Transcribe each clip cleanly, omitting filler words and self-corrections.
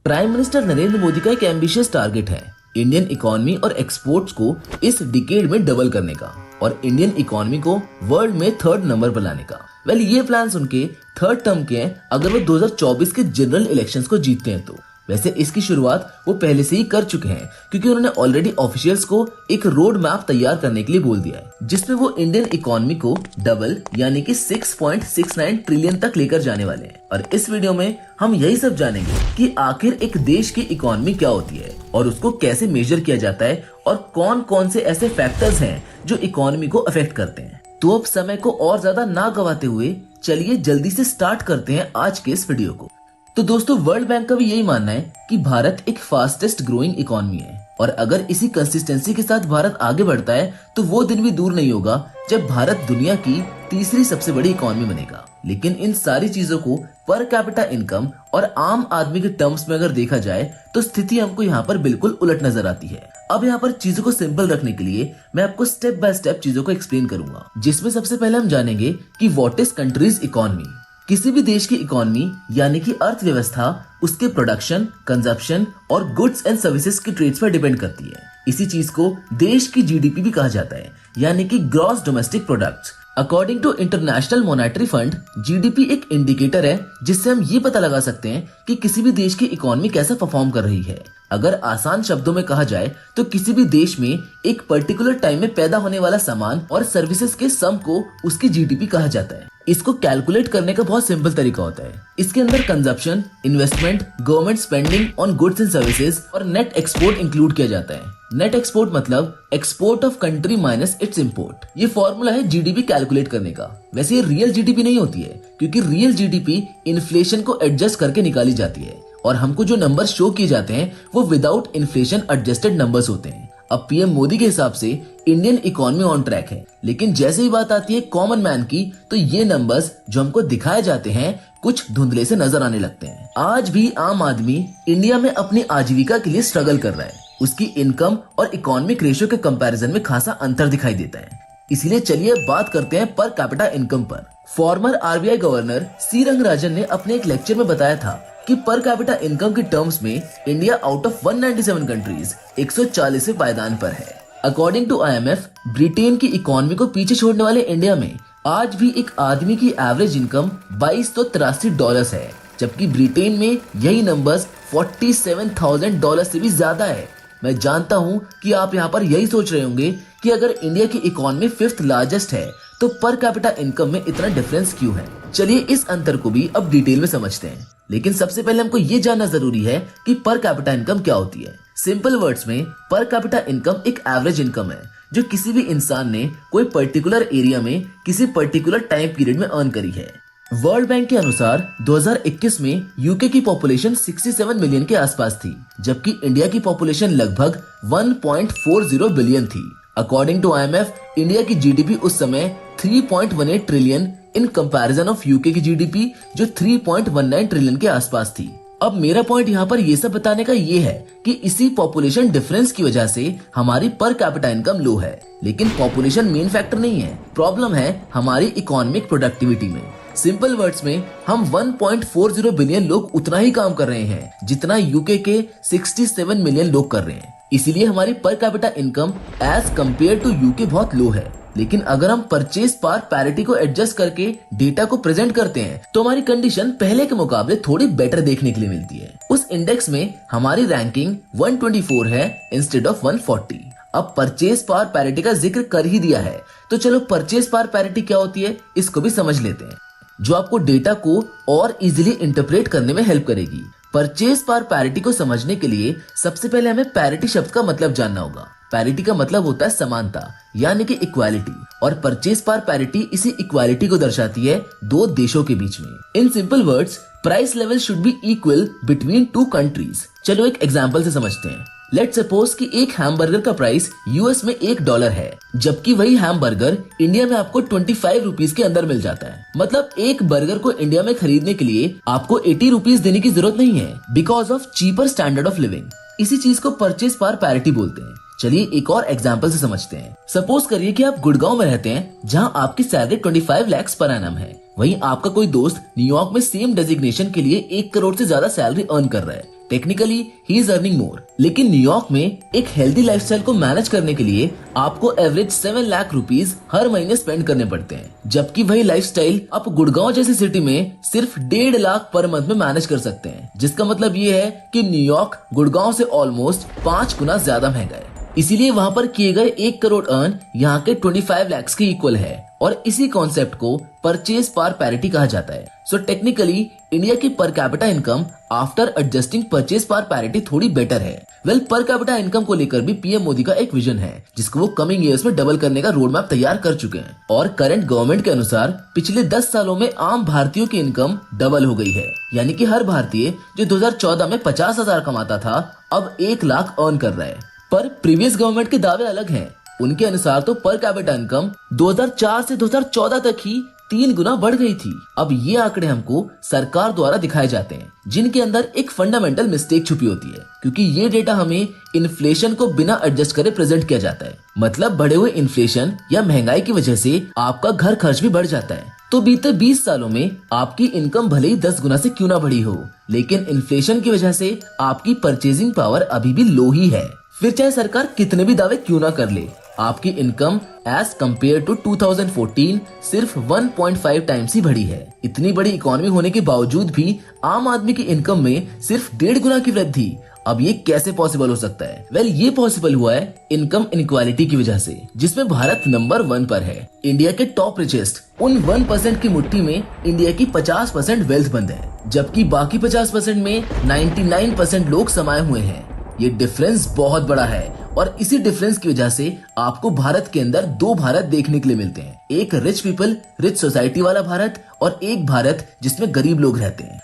Prime minister Narendra Modi का एक ambitious target है इंडियन इकोनॉमी और एक्सपोर्ट्स को इस डिकेड में डबल करने का और इंडियन इकोनॉमी को वर्ल्ड में 3rd नंबर पर लाने का। ये प्लान्स उनके 3rd टर्म के हैं अगर वो 2024 के जनरल इलेक्शंस को जीतते हैं तो। वैसे इसकी शुरुआत वो पहले से ही कर चुके हैं क्योंकि उन्होंने ऑलरेडी ऑफिशियल्स को एक रोड मैप तैयार करने के लिए बोल दिया है जिसमें वो इंडियन इकोनॉमी को डबल यानी कि 6.69 ट्रिलियन तक लेकर जाने वाले हैं। और इस वीडियो में हम यही सब जानेंगे कि आखिर एक देश की इकोनॉमी क्या होती है और उसको कैसे मेजर किया जाता है और कौन कौन से ऐसे फैक्टर्स हैं जो इकोनॉमी को अफेक्ट करते हैं। तो अब समय को और ज्यादा ना गवाते हुए चलिए जल्दी से स्टार्ट करते हैं आज के इस वीडियो को। तो दोस्तों वर्ल्ड बैंक का भी यही मानना है कि भारत एक फास्टेस्ट ग्रोइंग इकोनॉमी है और अगर इसी कंसिस्टेंसी के साथ भारत आगे बढ़ता है तो वो दिन भी दूर नहीं होगा जब भारत दुनिया की तीसरी सबसे बड़ी इकोनॉमी बनेगा। लेकिन इन सारी चीजों को पर कैपिटा इनकम और आम आदमी के टर्म्स में अगर देखा जाए तो स्थिति हमको यहाँ पर बिल्कुल उलट नजर आती है। अब यहाँ पर चीजों को सिंपल रखने के लिए मैं आपको स्टेप बाय स्टेप चीजों को एक्सप्लेन करूंगा, जिसमें सबसे पहले हम जानेंगे कि व्हाट इज कंट्रीज इकोनॉमी। किसी भी देश की इकोनॉमी यानी कि अर्थव्यवस्था उसके प्रोडक्शन, कंजप्शन और गुड्स एंड सर्विसेज की ट्रेड्स पर डिपेंड करती है। इसी चीज को देश की जीडीपी भी कहा जाता है यानी कि gross domestic product. According to International Monetary Fund GDP एक इंडिकेटर है जिससे हम ये पता लगा सकते हैं कि किसी भी देश की इकोनॉमी कैसा परफॉर्म कर रही है। अगर आसान शब्दों में कहा जाए तो किसी भी देश में एक पर्टिकुलर टाइम में पैदा होने वाला सामान और सर्विसेज के सम को उसकी जीडीपी कहा जाता है। इसको कैलकुलेट करने का बहुत सिंपल तरीका होता है। इसके अंदर consumption, investment, government spending on goods and services और नेट एक्सपोर्ट इंक्लूड किया जाता है। नेट एक्सपोर्ट मतलब export of country minus it's import. ये फॉर्मूला है जीडीपी कैलकुलेट करने का। वैसे ये रियल जीडीपी नहीं होती है क्योंकि रियल जीडीपी इन्फ्लेशन को एडजस्ट करके निकाली जाती है और हमको जो नंबर शो किए जाते हैं वो विदाउट इन्फ्लेशन एडजस्टेड नंबर्स होते हैं। अब पीएम मोदी के हिसाब से इंडियन इकोनॉमी ऑन ट्रैक है, लेकिन जैसे ही बात आती है कॉमन मैन की तो ये नंबर्स जो हमको दिखाए जाते हैं कुछ धुंधले से नजर आने लगते हैं। आज भी आम आदमी इंडिया में अपनी आजीविका के लिए स्ट्रगल कर रहा है। उसकी इनकम और इकोनॉमिक रेशियो के कंपैरिजन में खासा अंतर दिखाई देता है। इसीलिए चलिए बात करते हैं पर कैपिटा इनकम पर। Former RBI governor C Rangarajan ने अपने एक लेक्चर में बताया था कि पर कैपिटा इनकम के टर्म्स में इंडिया आउट ऑफ 197 कंट्रीज 140वें पायदान पर है। अकॉर्डिंग टू आईएमएफ ब्रिटेन की इकोनॉमी को पीछे छोड़ने वाले इंडिया में आज भी एक आदमी की एवरेज इनकम $2283 है, जबकि ब्रिटेन में यही नंबर्स $47,000 से भी ज्यादा है। मैं जानता हूँ कि आप यहाँ पर यही सोच रहे होंगे कि अगर इंडिया की इकोनॉमी 5th लार्जेस्ट है तो पर कैपिटा इनकम में इतना डिफरेंस क्यों है। चलिए इस अंतर को भी अब डिटेल में समझते हैं, लेकिन सबसे पहले हमको ये जानना जरूरी है कि पर कैपिटा इनकम क्या होती है। सिंपल वर्ड्स में पर कैपिटा इनकम एक एवरेज इनकम है जो किसी भी इंसान ने कोई पर्टिकुलर एरिया में किसी पर्टिकुलर टाइम पीरियड में अर्न करी है। वर्ल्ड बैंक के अनुसार 2021 में यूके की पॉपुलेशन 67 मिलियन के आसपास थी, जबकि इंडिया की पॉपुलेशन लगभग 1.40 बिलियन थी। अकॉर्डिंग टू आईएमएफ इंडिया की जीडीपी उस समय 3.18 trillion in comparison of UK की जीडीपी जो 3.19 ट्रिलियन के आसपास थी। अब मेरा पॉइंट यहाँ पर ये सब बताने का ये है कि इसी पॉपुलेशन डिफरेंस की वजह से हमारी पर कैपिटा इनकम लो है, लेकिन पॉपुलेशन मेन फैक्टर नहीं है। प्रॉब्लम है हमारी इकोनॉमिक प्रोडक्टिविटी में। सिंपल वर्ड्स में हम 1.40 बिलियन लोग उतना ही काम कर रहे हैं जितना यूके के 67 मिलियन लोग कर रहे हैं। इसीलिए हमारी per capita income as compare to UK बहुत लो है। लेकिन अगर हम परचेज पावर पैरिटी को एडजस्ट करके डेटा को प्रेजेंट करते हैं तो हमारी कंडीशन पहले के मुकाबले थोड़ी बेटर देखने के लिए मिलती है। उस इंडेक्स में हमारी रैंकिंग 124 है इंस्टेड ऑफ 140। अब परचेज पावर पैरिटी का जिक्र कर ही दिया है तो चलो परचेज पावर पैरिटी क्या होती है इसको भी समझ लेते हैं, जो आपको डेटा को और इजीली इंटरप्रेट करने में हेल्प करेगी। परचेज पावर पैरिटी को समझने के लिए सबसे पहले हमें पैरिटी शब्द का मतलब जानना होगा। पैरिटी का मतलब होता है समानता यानी कि इक्वालिटी, और परचेज पावर पैरिटी इसी इक्वालिटी को दर्शाती है दो देशों के बीच में। In simple words price level should be equal between two countries. चलो एक एग्जांपल से समझते हैं। लेट्स सपोज कि एक हैमबर्गर का प्राइस यूएस में $1 है, जबकि वही हैमबर्गर इंडिया में आपको 25 रुपीज के अंदर मिल जाता है। मतलब एक बर्गर को इंडिया में खरीदने के लिए आपको 80 रुपीज देने की जरूरत नहीं है because of cheaper standard of living. इसी चीज को परचेज पावर पैरिटी बोलते हैं। चलिए एक और एग्जांपल से समझते हैं। सपोज करिए कि आप गुड़गांव में रहते हैं जहां आपकी सैलरी 25 लाख पर एनम है। वहीं आपका कोई दोस्त न्यूयॉर्क में सेम डेजिग्नेशन के लिए 1 करोड़ से ज्यादा सैलरी अर्न कर रहा है। Technically he is earning more, लेकिन न्यूयॉर्क में एक हेल्दी लाइफस्टाइल को मैनेज करने के लिए आपको एवरेज 7 लाख रुपीस हर महीने स्पेंड करने पड़ते हैं, जबकि वही लाइफस्टाइल आप गुड़गांव जैसी सिटी में सिर्फ 1.5 लाख पर मंथ में मैनेज कर सकते हैं। जिसका मतलब ये है कि न्यूयॉर्क गुड़गांव से ऑलमोस्ट 5 गुना ज्यादा महंगा है। इसीलिए वहाँ पर किए गए 1 करोड़ अर्न यहाँ के 25 लाख के इक्वल है और इसी कॉन्सेप्ट को परचेज पावर पैरिटी कहा जाता है। सो टेक्निकली इंडिया की पर capita income after adjusting purchase power parity थोड़ी बेटर है। वेल, पर कैपिटा इनकम को लेकर भी पीएम मोदी का एक विजन है जिसको वो कमिंग ईयर्स में डबल करने का रोड मैप तैयार कर चुके हैं और करंट गवर्नमेंट के अनुसार पिछले 10 सालों में आम भारतीयों की इनकम डबल हो गई है। यानी कि हर भारतीय जो 2014 में 50,000 कमाता था अब 1 लाख अर्न कर रहा है। पर प्रीवियस गवर्नमेंट के दावे अलग हैं। उनके अनुसार तो पर कैपिटा इनकम 2004 से 2014 तक ही 3 गुना बढ़ गई थी। अब ये आंकड़े हमको सरकार द्वारा दिखाए जाते हैं जिनके अंदर एक फंडामेंटल मिस्टेक छुपी होती है, क्योंकि ये डेटा हमें इन्फ्लेशन को बिना एडजस्ट करे प्रेजेंट किया जाता है। मतलब बढ़े हुए इन्फ्लेशन या महंगाई की वजह से आपका घर खर्च भी बढ़ जाता है। तो बीते 20 सालों में आपकी इनकम भले ही 10 गुना से क्यों ना बढ़ी हो, लेकिन इन्फ्लेशन की वजह से आपकी परचेजिंग पावर अभी भी लो ही है। फिर चाहे सरकार कितने भी दावे क्यों ना कर ले, आपकी इनकम एज कम्पेयर टू 2014 सिर्फ 1.5 टाइम्स ही बढ़ी है। इतनी बड़ी इकोनॉमी होने के बावजूद भी आम आदमी की इनकम में सिर्फ 1.5 गुना की वृद्धि। अब ये कैसे पॉसिबल हो सकता है? वेल, ये पॉसिबल हुआ है इनकम इनक्वालिटी की वजह से, जिसमें भारत नंबर 1 पर है। इंडिया के टॉप रिचेस्ट उन 1% की मुट्ठी में इंडिया की 50% वेल्थ बंद है, जबकि बाकी 50% में 99% लोग समाये हुए हैं। ये डिफरेंस बहुत बड़ा है और इसी डिफरेंस की वजह से आपको भारत के अंदर 2 भारत देखने के लिए मिलते हैं। एक रिच पीपल, रिच सोसाइटी वाला भारत और एक भारत जिसमें गरीब लोग रहते हैं।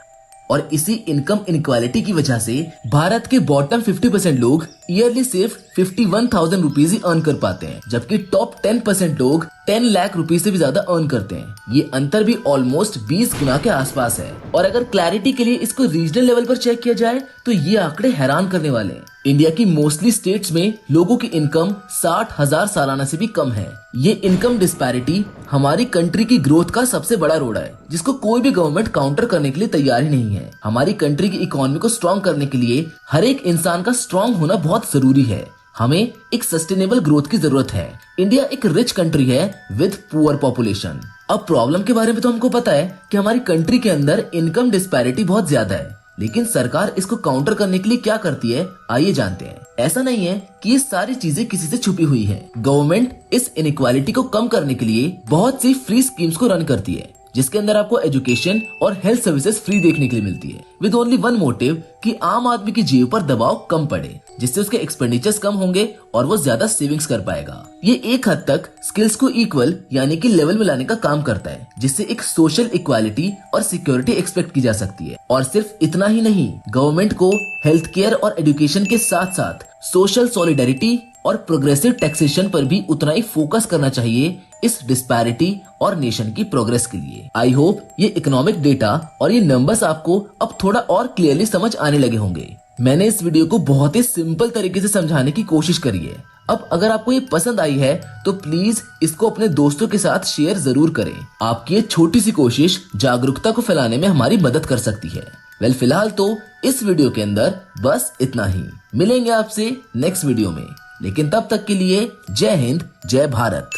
और इसी इनकम इनक्वालिटी की वजह से भारत के बॉटम 50% लोग ईयरली सिर्फ 51,000 रुपीज ही अर्न कर पाते हैं, जबकि टॉप 10% लोग 10 लाख रुपीज से भी ज्यादा अर्न करते हैं। ये अंतर भी ऑलमोस्ट 20 गुना के आसपास है। और अगर क्लैरिटी के लिए इसको रीजनल लेवल पर चेक किया जाए तो ये आंकड़े हैरान करने वाले हैं। इंडिया की मोस्टली स्टेट्स में लोगों की इनकम 60,000 सालाना से भी कम है। ये इनकम डिस्पैरिटी हमारी कंट्री की ग्रोथ का सबसे बड़ा रोड़ा है, जिसको कोई भी गवर्नमेंट काउंटर करने के लिए तैयार ही नहीं है। हमारी कंट्री की इकोनॉमी को स्ट्रॉन्ग करने के लिए हर एक इंसान का स्ट्रॉन्ग होना बहुत जरूरी है। हमें एक सस्टेनेबल ग्रोथ की जरूरत है। इंडिया एक रिच कंट्री है विद पुअर पॉपुलेशन। अब प्रॉब्लम के बारे में तो हमको पता है कि हमारी कंट्री के अंदर इनकम डिस्पैरिटी बहुत ज्यादा है, लेकिन सरकार इसको काउंटर करने के लिए क्या करती है, आइए जानते हैं। ऐसा नहीं है कि ये सारी चीजें किसी से छुपी हुई हैं। गवर्नमेंट इस इनइक्वालिटी को कम करने के लिए बहुत सी फ्री स्कीम्स को रन करती है, जिसके अंदर आपको एजुकेशन और हेल्थ सर्विसेज फ्री देखने के लिए मिलती है, विद ओनली वन मोटिव कि आम आदमी की जेब पर दबाव कम पड़े, जिससे उसके एक्सपेंडिचर्स कम होंगे और वो ज्यादा सेविंग्स कर पाएगा। ये एक हद तक स्किल्स को इक्वल यानी कि लेवल में लाने का काम करता है, जिससे एक सोशल इक्वालिटी और सिक्योरिटी एक्सपेक्ट की जा सकती है। और सिर्फ इतना ही नहीं, गवर्नमेंट को हेल्थ केयर और एजुकेशन के साथ साथ सोशल सॉलिडेरिटी और प्रोग्रेसिव टैक्सेशन पर भी उतना ही फोकस करना चाहिए इस डिस्पैरिटी और नेशन की प्रोग्रेस के लिए। आई होप ये इकोनॉमिक डेटा और ये नंबर्स आपको अब थोड़ा और क्लियरली समझ आने लगे होंगे। मैंने इस वीडियो को बहुत ही सिंपल तरीके से समझाने की कोशिश करी है। अब अगर आपको ये पसंद आई है तो प्लीज इसको अपने दोस्तों के साथ शेयर जरूर करें। आपकी ये छोटी सी कोशिश जागरूकता को फैलाने में हमारी मदद कर सकती है। वेल, फिलहाल तो इस वीडियो के अंदर बस इतना ही। मिलेंगे आपसे नेक्स्ट वीडियो में, लेकिन तब तक के लिए जय हिंद, जय भारत।